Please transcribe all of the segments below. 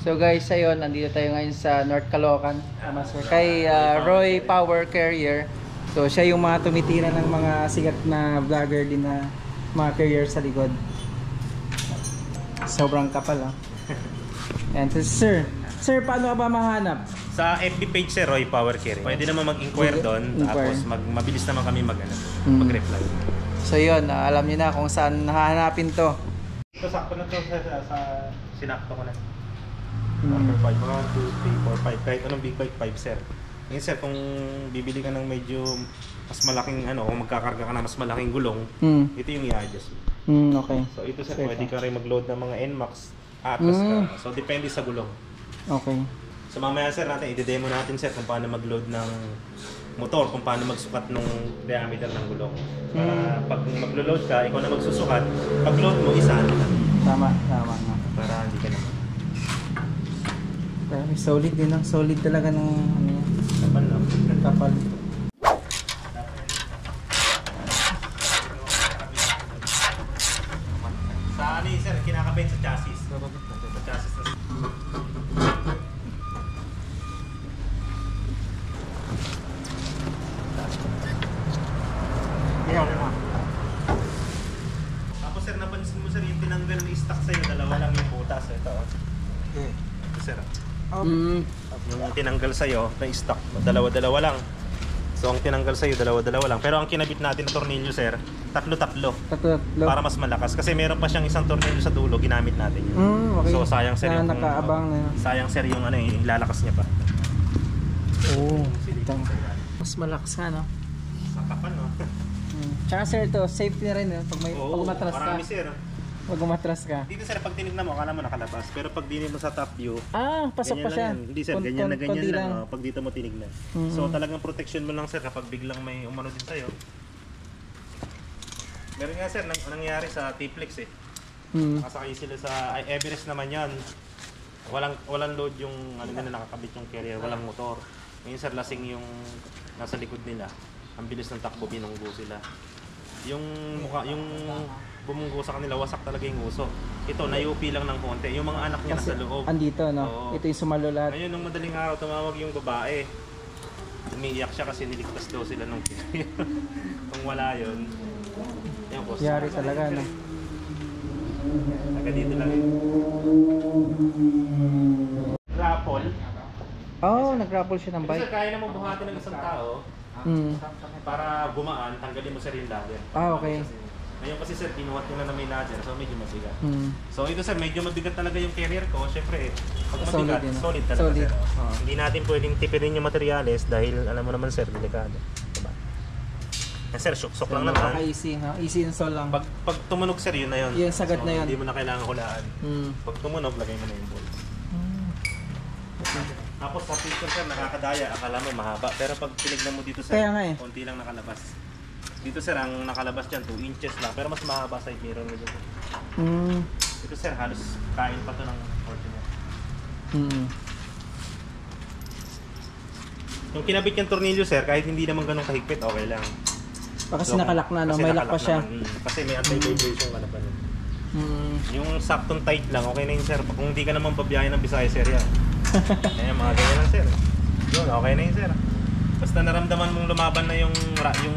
So guys, ayun, nandito tayo ngayon sa North Caloocan. Tama sir. Kay Roy Power Carrier. So siya yung mga tumitira ng mga sikat na vlogger din na mga carrier sa likod. Sobrang kapal, oh. And sir, paano ka ba mahanap? Sa FB page sir, Roy Power Carrier. Pwede naman mag-inquire doon, tapos mabilis naman kami mag-reply. So yun, alam niyo na kung saan hahanapin to. Ito sakto na to sa sinakto ko na. Number 5, 1, 2, 3, 4, 5. Kahit anong big bike, 5 sir. Ngayon sir, kung bibili ka ng medyo mas malaking kung magkakarga ka na mas malaking gulong, ito yung i-adjust. Okay. So ito sir, pwede ka rin mag-load ng mga NMAX, Atlas ka. So depende sa gulong. Okay. So mamaya sir natin, i-demo natin sir kung paano mag-load ng motor, kung paano magsukat ng diameter ng gulong. Para pag maglo-load ka, ikaw na magsusukat, pag-load mo, isa na. Tama. Para hindi ka na. Pero solid din ang solid talaga ng Kapal lang. kapal. Sa ano yun sir, kinakabit sa chassis. Sa chassis na. Tapos sir, napansin mo sir, yung tinanggal na stock sa'yo, dalawa lang yung butas. Ito. Ito sir. Yung tinanggal sa'yo na stock, dalawa-dalawa lang. So ang tinanggal sa'yo, dalawa-dalawa lang. Pero ang kinabit natin na tornilyo sir, tatlo-tatlo. Para mas malakas. Kasi meron pa siyang isang tornilyo sa dulo, ginamit natin yun. Okay. So sayang sir yung nakaabang na. sayang sir yung ilalakas niya pa. Mas malakas ka, no? Sa kapal, no? Tsaka sir, ito safety na rin, pag umatras ka. Marami sir. Pag umatras ka. Dito sir, pag tinignan mo, akala mo nakalabas. Pero pag dinib mo sa top view, pasok pa siya. Hindi sir, ganyan na ganyan lang. Pag dito mo tinignan. So talagang protection mo lang sir kapag biglang may umano din sa'yo. Meron nga sir, nangyari sa T-Flex eh. Nakasakay sila sa Everest naman yan. Walang load yung nila nakakabit yung carrier, walang motor. Ngayon sir, lasing yung nasa likod nila. Ang bilis ng takbo, binunggo sila. Yung bumunggo sa kanila, wasak talaga yung uso. Ito, nayupi lang ng konti. Yung mga anak niya nasa loob. Andito, no? Oo. Ito yung sumalo lahat. Ngayon, nung madaling araw, tumawag yung babae. Umiiyak siya kasi niligtas daw sila nung kung wala yun. Yari talaga, no? Taga dito lang yun. Grapple. Nag-grapple siya ng bike. Kasi kaya naman buhatin ng isang tao. Para gumaan, tanggalin mo sir yung ladder. Okay. Ngayon kasi sir, binuhat nyo na may ladder, so medyo mabigat. So ito sir, medyo mabigat talaga yung carrier ko. Syempre, pag mabigat, solid talaga sir. Hindi natin pwedeng tipirin yung materyales dahil alam mo naman sir, delikado. Diba? Sir, suksok lang naman. Easy, ha? Easy install lang. Pag tumunog sir, yun na yun. Yung sagat na yun. Hindi mo na kailangan hulaan. Pag tumunog, lagay mo na yung bolt. Tapos sa picture sir, nakakadaya, akala mo mahaba. Pero pag tinignan mo dito sir, konti lang nakalabas. Dito sir, ang nakalabas dyan, 2 inches lang. Pero mas mahaba side mirror mo dito. Dito sir, halos kain pa to ng Fortuner. Yung kinabit yung tornilyo sir, kahit hindi naman ganun kahigpit, okay lang. Kasi nakalak na, no? May lock pa siya. Kasi may anti-vibration ka na pa nun. Yung saktong tight lang, okay na yun sir. Kung hindi ka naman babiyahin ng Visayas sir yan. Ayan, mga ganyan lang sir. Yun, okay na yun sir. Basta naramdaman mong lumaban na yung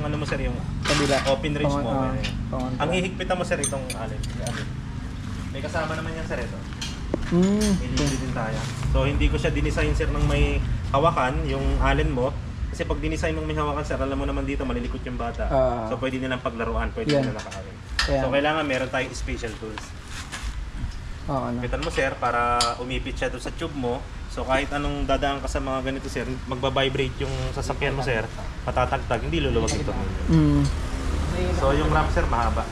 ano mo sir, yung kabila, open ridge mo. Ang hihigpitan mo sir itong alin. May kasama naman yan sir ito. May libre din tayo. So hindi ko siya dinisign sir ng may hawakan, yung alin mo. Kasi pag dinisign mong may hawakan sir, alam mo naman dito malilikot yung bata. So pwede nilang paglaruan, pwede nilang nakakawin. So kailangan meron tayong special tools. Pitan mo sir para umipit siya doon sa tube mo. So kahit anong dadaan ka sa mga ganito sir, magba-vibrate yung sasakyan mo sir, patatagtag, hindi luluwag ito. So yung ramp sir mahaba.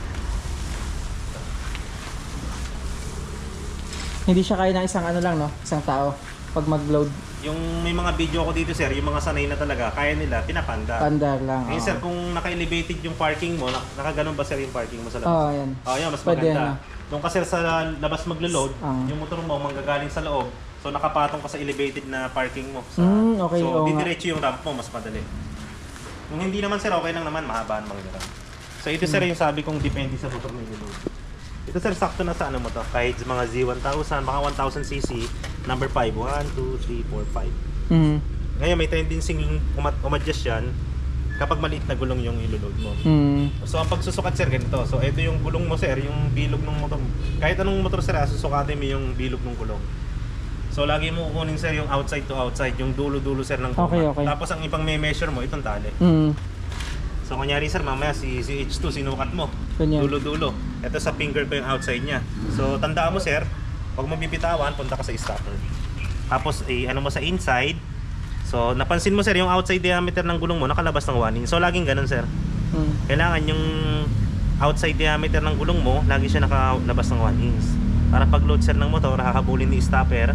Hindi siya kaya ng isang ano lang, no? Isang tao pag mag-load. Yung may mga video ko dito sir, yung mga sanay na talaga, kaya nila, pinapanda. Pandar lang. Ngayon sir, kung naka-elevated yung parking mo, nakaganon ba sir yung parking mo sa labas? Yan. Yan, mas maganda. Nung kasi sa labas maglo-load, yung motor mo manggagaling sa loob, so nakapatong ka sa elevated na parking mo. Okay, so didiretso yung ramp mo, mas madali. Kung hindi naman sir, okay lang naman, mahaba naman yung ramp. So ito sir yung sabi kong depende sa motor ninyo load. Ito sir, sakto na sa ano mo to. Kahit mga Z1000, mga 1000cc, number 5. 1, 2, 3, 4, 5. Mm. Ngayon may tendency umadjust yan kapag maliit na gulong yung ilulod mo. Mm. So ang pagsusukat sir, ganito. So ito yung gulong mo sir, yung bilog ng motor. Kahit anong motor sir, susukatin mo yung bilog ng gulong. So lagi mo kukunin sir yung outside to outside, yung dulo-dulo sir ng gulong. Okay, okay. Tapos ang ipang may measure mo, itong tali. Mm. So kunyari sir, mamaya si H2 sinukat mo. Ganyan. Dulo-dulo. Ito sa finger ko yung outside niya. So tandaan mo sir, huwag mo bibitawan, punta ka sa stopper. Tapos ano mo sa inside. So napansin mo sir, yung outside diameter ng gulong mo nakalabas ng 1 inch. So laging ganun sir. Mm. Kailangan yung outside diameter ng gulong mo, lagi siya nakalabas ng 1 inch. Para pag load sir ng motor, hahabulin ni stopper,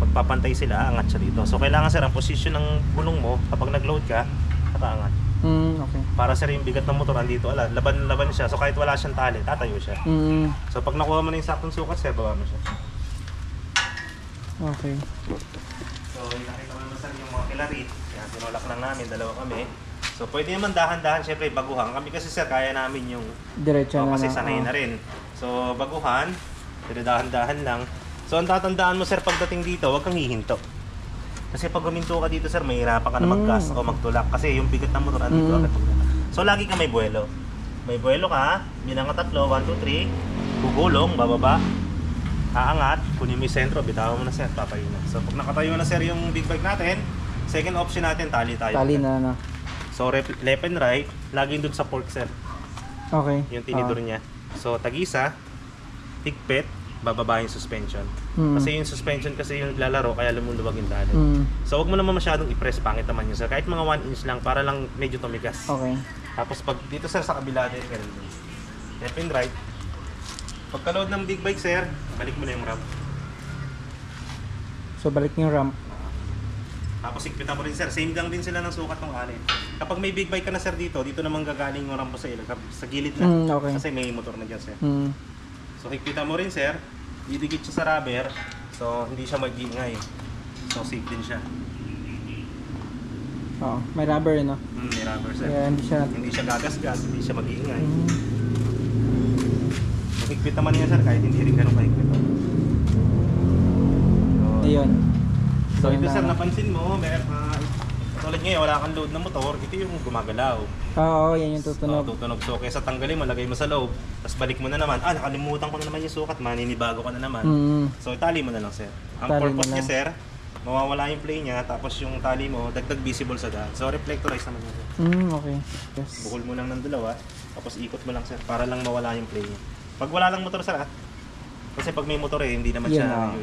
magpapantay sila, angat siya dito. So kailangan sir, ang position ng gulong mo kapag nag-load ka, nakaangat. Okay. Para sir yung bigat ng motor andito, laban siya. So kahit wala siyang tali, tatayo siya. Mm. So pag nakuha mo na yung saktong sukat sir, baba mo siya. Okay. So nakita mo naman sir yung mga kilarit. Yan, sinulak lang namin, dalawa kami. So pwede naman dahan-dahan, syempre baguhan. Kami kasi sir, kaya namin yung Diretso na kasi na. sanay na rin. So baguhan, pero dahan-dahan lang. So ang tatandaan mo sir, pagdating dito, huwag kang hihinto. Kasi pag huminto ka dito sir, mahirapan ka na mag-gas o magtulak. Kasi yung bigat ng motor andito agad pagtulak. So lagi ka may buwelo. May buwelo ka, bilang ka 3, 1, 2, 3, gugulong, bababa, aangat, kunin mo yung sentro, bitawan mo na sir, tatayo na. So pag nakatayo na sir yung big bike natin, second option natin, tali tayo. Tali na na. So left and right, laging dun sa fork sir, Okay. yung tinidor niya. So tagisa, higpit, bababa yung suspension. Mm. Kasi yung suspension kasi yung lalaro, kaya lumuluwag yung tali. Mm. So wag mo naman masyadong i-press, pangit naman yun sir. Kahit mga 1 inch lang, para lang medyo tumigas. Okay. Tapos pag dito sir sa kabila din, ganun din. Left and right. Pagka-load ng big bike sir, balik mo na yung ramp. So balik yung ramp. Tapos higpitan mo rin sir, same lang din sila ng sukat ng alin. Kapag may big bike ka na sir dito naman gagaling yung ramp mo sa gilid na. Okay. Kasi may motor na dyan sir. Mm. So higpitan mo rin sir, didikit siya sa rubber, so hindi siya mag-iingay. So safe din siya. Oo, may rubber no. May rubber sir. Kaya Hindi siya gagasgas, hindi siya mag-iingay. Mm. Higpit naman niya sir, kahit hindi rin ganun kahigpit. Ayun. So Ayun ito sir, na. napansin mo, tulad ngayon, wala kang load na motor, ito yung gumagalaw. Oo, yan yung tutunog. Tutunog. So kaysa tanggalin mo, lagay mo sa loob, tapos balik mo na naman. Nakalimutan ko na naman yung sukat, maninibago ka na naman. Mm. So itali mo na lang sir. Ang Tali purpose mo niya lang. sir, mawawala yung play niya, tapos yung tali mo, dagdag visible sa daan. So reflectorize naman yun sir. Okay. Yes. Bukol mo lang ng dalawa, tapos ikot mo lang sir, para lang mawala yung play niya. Pag wala lang motor sir kasi pag may motor hindi naman Yan, siya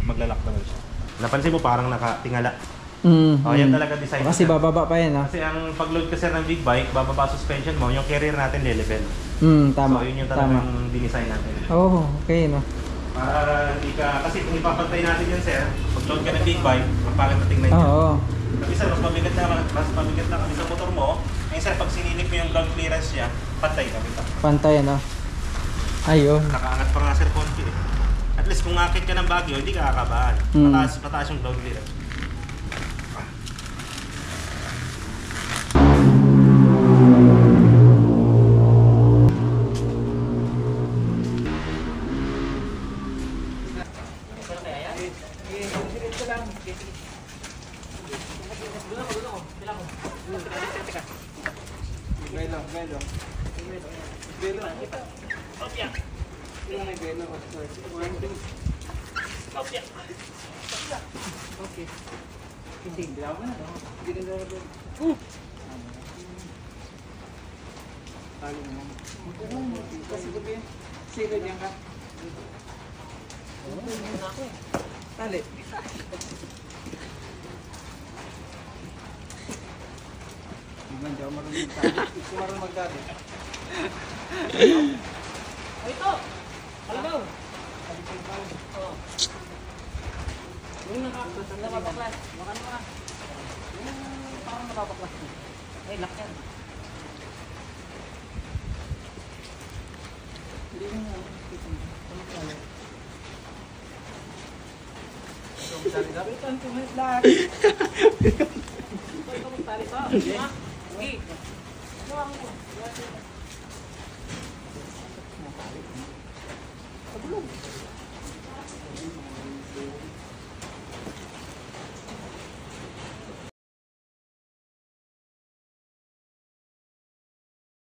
maglalak naman siya. Napansin mo parang nakatingala. Yan talaga design. Kasi bababa pa yan Kasi ang pag-load kasi ng big bike, bababa suspension mo, yung carrier natin le-level. Tama. So yun yung Tama. talagang dinesign natin. Oh, okay no. Para hindi ka, kasi kung ipapantay natin yan sir, pag-load ka ng big bike, ang pangit na tingnan niya. Oo. Kasi sir, mas mabigat na kami sa motor mo. Ngayon sir, pag sinilip mo yung ground clearance niya, pantay kami. Pantay no. Ayun. Nakaangat pa nga sir konti eh. At least kung akit ka ng Baguio, hindi ka kakabahan. Pataas yung ground clearance. Tali. Hindi ako marunong magtali. Hindi ko marunong magtali. Ito! Kalabaw! Oo. Yung napapaklas. Baka naman. Yung parang napapaklas. Ay, lock yan. Hindi mo na. Ito ang tumit lahat. Ito ang tali pa. Ha? Okay. tulog.